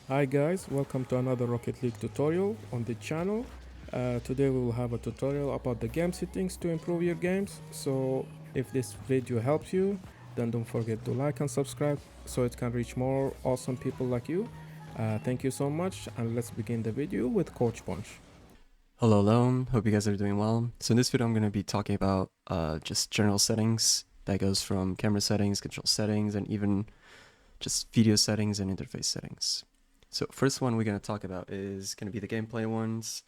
Hi guys, welcome to another Rocket League tutorial on the channel. Today we will have a tutorial about the game settings to improve your games. So if this video helps you, then don't forget to like and subscribe so it can reach more awesome people like you. Thank you so much, and let's begin the video with Coach Punch. Hello, hope you guys are doing well. So in this video I'm going to be talking about just general settings that goes from camera settings, control settings, and even just video settings and interface settings. So first one we're going to talk about is going to be the gameplay ones.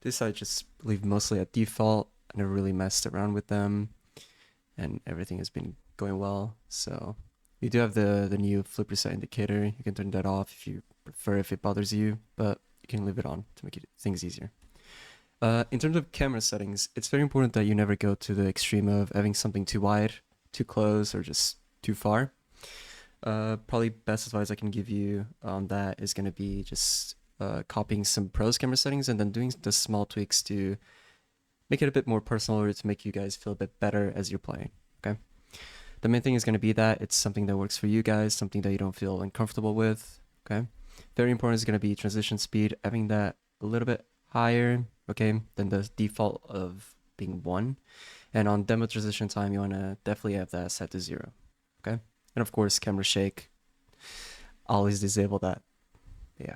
This I just leave mostly at default. I never really messed around with them and everything has been going well. So you do have the new flip reset indicator. You can turn that off if you prefer, if it bothers you, but you can leave it on to make things easier. In terms of camera settings, it's very important that you never go to the extreme of having something too wide, too close, or just too far. Probably best advice I can give you on that is going to be just copying some pros camera settings and then doing the small tweaks to make it a bit more personal or to make you guys feel a bit better as you're playing, okay? The main thing is going to be that it's something that works for you guys, something that you don't feel uncomfortable with, okay? Very important is going to be transition speed, having that a little bit higher, okay, than the default of being 1. And on demo transition time, you want to definitely have that set to 0, okay? And of course, camera shake, always disable that, yeah.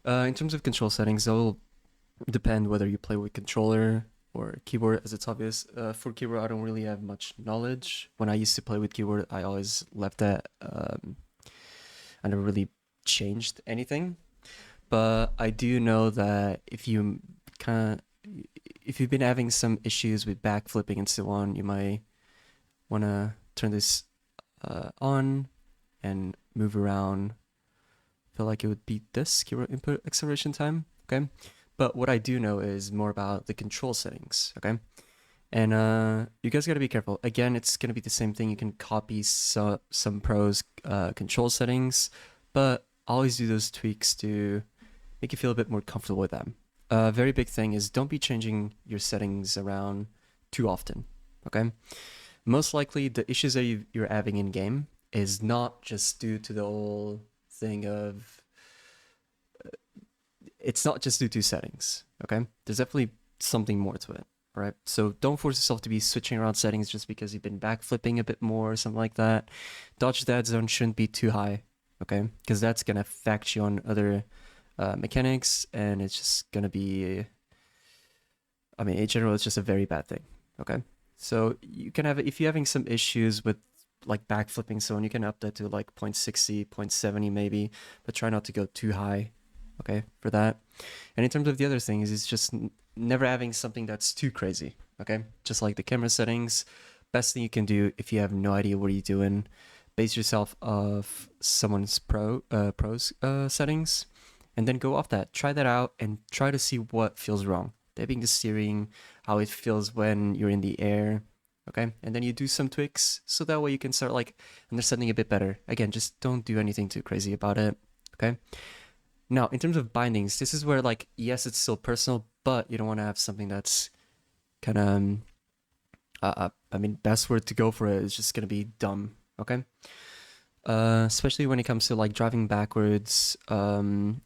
In terms of control settings, they'll depend whether you play with controller or keyboard, as it's obvious. For keyboard, I don't really have much knowledge. When I used to play with keyboard, I always left that, I never really changed anything. But I do know that if you've been having some issues with backflipping and so on, you might want to turn this on and move around. I feel like it would be this keyboard input acceleration time, okay? But what I do know is more about the control settings, okay? And you guys gotta be careful. Again, it's gonna be the same thing. You can copy some pros control settings, but always do those tweaks to make you feel a bit more comfortable with them. A very big thing is don't be changing your settings around too often, okay? Most likely the issues that you're having in game is not just due to the whole thing of, it's not just due to settings, okay? There's definitely something more to it, all right? So don't force yourself to be switching around settings just because you've been backflipping a bit more or something like that. Dodge dead zone shouldn't be too high, okay? Because that's gonna affect you on other mechanics, and it's just gonna be, I mean, in general, it's just a very bad thing, okay? So you can have, if you're having some issues with like backflipping so on, you can up that to like 0.60, 0.70 maybe, but try not to go too high, okay, for that. And in terms of the other things, it's just never having something that's too crazy, okay? Just like the camera settings, best thing you can do if you have no idea what you're doing, base yourself off someone's pros settings, and then go off that. Try that out and try to see what feels wrong. That being the steering, how it feels when you're in the air, okay? And then you do some tweaks so that way you can start like understanding a bit better. Again, just don't do anything too crazy about it, okay? Now, in terms of bindings, this is where like, yes, it's still personal, but you don't want to have something that's kind of, I mean, best word to go for it is just going to be dumb, okay? Especially when it comes to like driving backwards and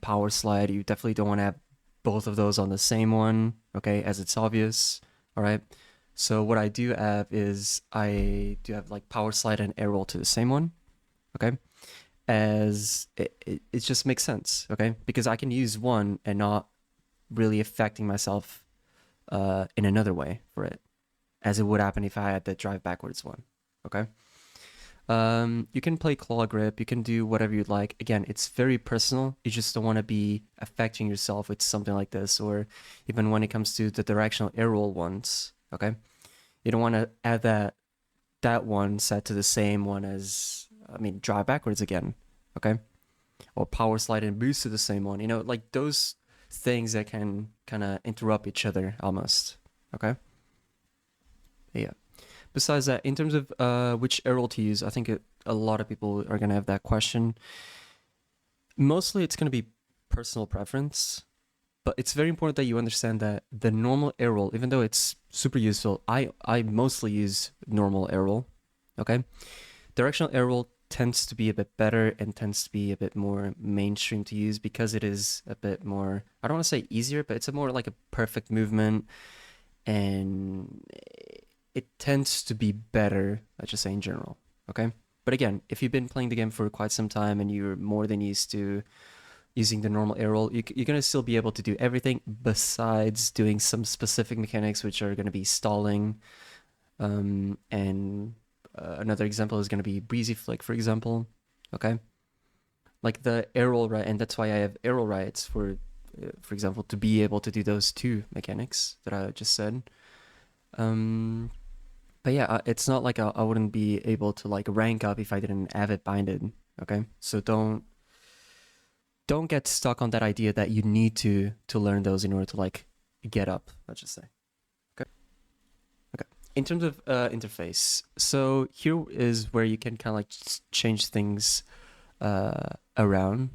power slide, you definitely don't want to have both of those on the same one, okay, as it's obvious, all right? So what I do have is I do have like power slide and air roll to the same one, okay? As it just makes sense, okay? Because I can use one and not really affecting myself in another way for it, as it would happen if I had the drive backwards one, okay? You can play claw grip, you can do whatever you'd like. Again, it's very personal. You just don't want to be affecting yourself with something like this, or even when it comes to the directional air roll ones, okay? You don't want to add that one set to the same one as, I mean, drive backwards again, okay? Or power slide and boost to the same one. You know, like those things that can kind of interrupt each other almost, okay? Yeah. Besides that, in terms of which air roll to use, I think a lot of people are going to have that question. Mostly it's going to be personal preference, but it's very important that you understand that the normal air roll, even though it's super useful, I mostly use normal air roll, okay? Directional air roll tends to be a bit better and tends to be a bit more mainstream to use because it is a bit more, I don't want to say easier, but it's a more like a perfect movement, and it tends to be better, let's just say in general, okay? But again, if you've been playing the game for quite some time and you're more than used to using the normal air roll, you're going to still be able to do everything besides doing some specific mechanics, which are going to be stalling. And another example is going to be breezy flick, for example. Okay, like the air roll, right? And that's why I have air roll rights for example, to be able to do those two mechanics that I just said. But yeah, it's not like I wouldn't be able to like rank up if I didn't have it binded. Okay, so don't get stuck on that idea that you need to learn those in order to like get up, let's just say. Okay. In terms of interface, so here is where you can kind of like change things around.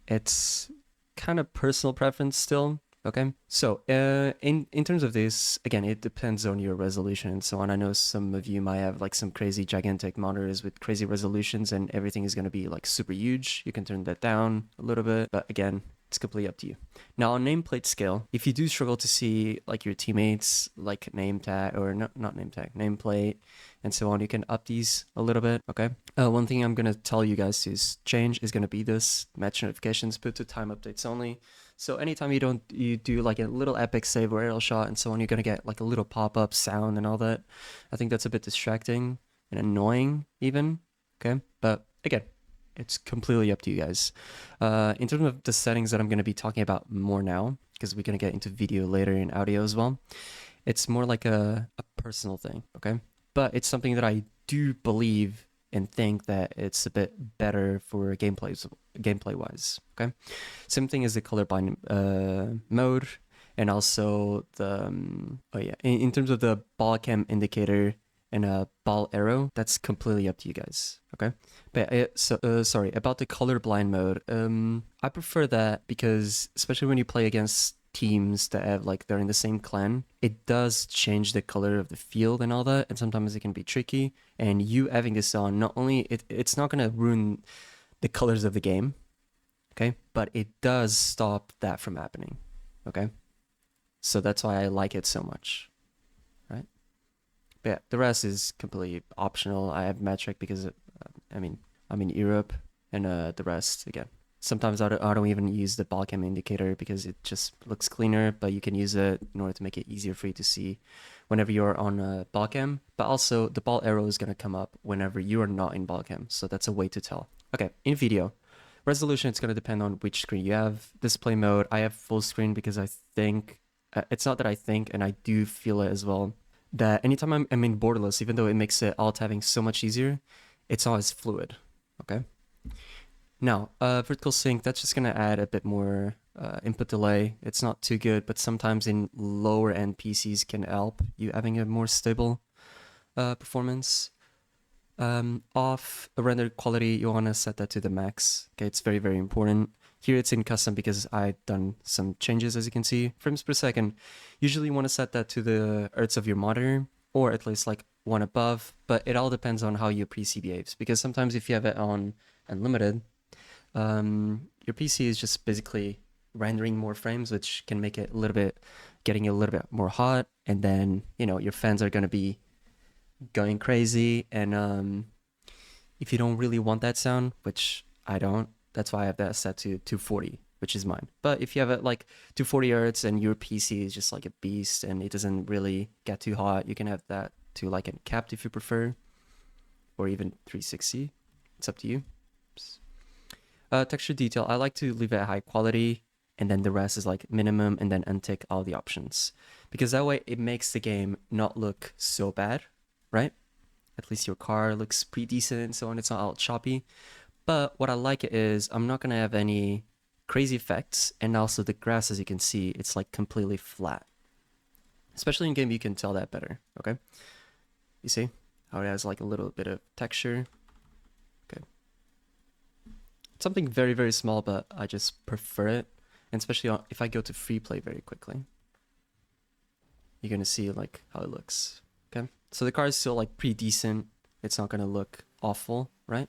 It's kind of personal preference still. Okay, so in terms of this, again, it depends on your resolution and so on. I know some of you might have like some crazy gigantic monitors with crazy resolutions and everything is going to be like super huge. You can turn that down a little bit, but again, it's completely up to you. Now on nameplate scale, if you do struggle to see like your teammates, like name tag or not name tag, nameplate and so on, you can up these a little bit, okay? One thing I'm gonna tell you guys to change is gonna be this match notifications put to time updates only. So anytime you do like a little epic save or aerial shot and so on, you're gonna get like a little pop-up sound and all that. I think that's a bit distracting and annoying even, okay? But again, it's completely up to you guys. In terms of the settings that I'm going to be talking about more now, because we're going to get into video later and audio as well, it's more like a personal thing, okay? But it's something that I do believe and think that it's a bit better for gameplay-wise, okay? Same thing as the colorblind mode, and also the, in terms of the ball cam indicator and a ball arrow, that's completely up to you guys, okay? But sorry, about the colorblind mode, I prefer that because especially when you play against teams that have like they're in the same clan, it does change the color of the field and all that, and sometimes it can be tricky. And you having this on, not only it's not gonna ruin the colors of the game, okay, but it does stop that from happening, okay? So that's why I like it so much, right? But yeah, the rest is completely optional. I have metric because I'm in Europe, and the rest again. Sometimes I don't even use the ball cam indicator because it just looks cleaner, but you can use it in order to make it easier for you to see whenever you're on ball cam. But also the ball arrow is gonna come up whenever you are not in ball cam, so that's a way to tell. Okay, in video, resolution, it's gonna depend on which screen you have. Display mode, I have full screen because I think, it's not that I think, and I do feel it as well, that anytime I'm in borderless, even though it makes it alt tabbing so much easier, it's not as fluid, okay? Now, vertical sync, that's just gonna add a bit more input delay. It's not too good, but sometimes in lower end PCs can help you having a more stable performance. Off render quality, you wanna set that to the max. Okay, it's very, very important. Here it's in custom because I've done some changes, as you can see. Frames per second, usually you wanna set that to the hertz of your monitor, or at least like one above, but it all depends on how your PC behaves. Because sometimes if you have it on unlimited, your PC is just basically rendering more frames, which can make it getting a little bit more hot, and then your fans are gonna be going crazy. And if you don't really want that sound, which I don't, that's why I have that set to 240, which is mine. But if you have it like 240 hertz and your PC is just like a beast and it doesn't really get too hot, you can have that to like a capped if you prefer, or even 360. It's up to you. Texture detail, I like to leave it at high quality, and then the rest is like minimum, and then untick all the options, because that way it makes the game not look so bad, right? At least your car looks pretty decent and so on. It's not all choppy. But what I like is I'm not gonna have any crazy effects, and also the grass, as you can see, it's like completely flat. Especially in game, you can tell that better. Okay, you see how it has like a little bit of texture. Something very, very small, but I just prefer it. And especially if I go to free play very quickly, you're gonna see like how it looks. Okay, so the car is still like pretty decent. It's not gonna look awful, right?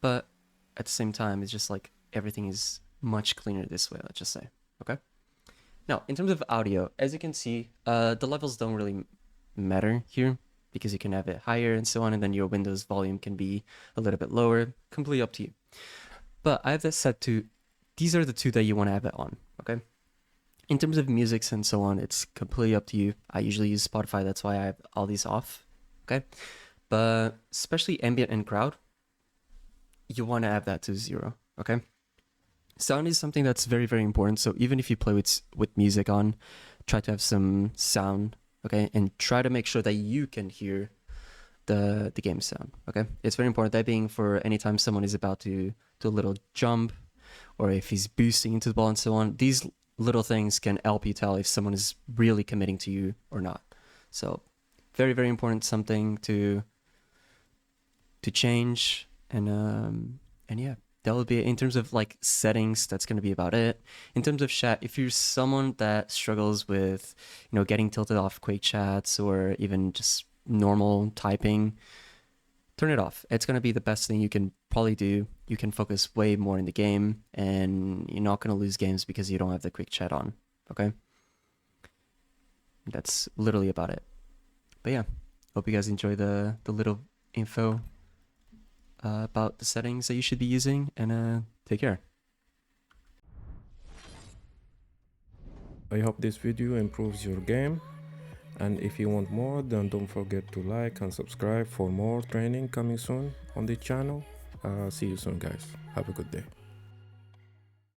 but at the same time, it's just like everything is much cleaner this way, let's just say. Okay. Now, in terms of audio, as you can see, the levels don't really matter here because you can have it higher and so on, and then your Windows volume can be a little bit lower, completely up to you. But I have this set to, these are the two that you want to have it on, okay? In terms of musics and so on, it's completely up to you. I usually use Spotify, that's why I have all these off, okay? But especially ambient and crowd, you want to have that to 0, okay? Sound is something that's very, very important. So even if you play with music on, try to have some sound, okay? And try to make sure that you can hear the game sound, okay? It's very important. That being for anytime someone is about to do a little jump, or if he's boosting into the ball and so on. These little things can help you tell if someone is really committing to you or not. So very, very important, something to change. And yeah, that will be, in terms of like settings, that's going to be about it. In terms of chat, if you're someone that struggles with, getting tilted off quick chats or even just normal typing, turn it off. It's going to be the best thing you can probably do. You can focus way more in the game, and you're not going to lose games because you don't have the quick chat on, okay? That's literally about it. But yeah, hope you guys enjoy the little info about the settings that you should be using, and take care. I hope this video improves your game, and if you want more, then don't forget to like and subscribe for more training coming soon on the channel. See you soon, guys. Have a good day.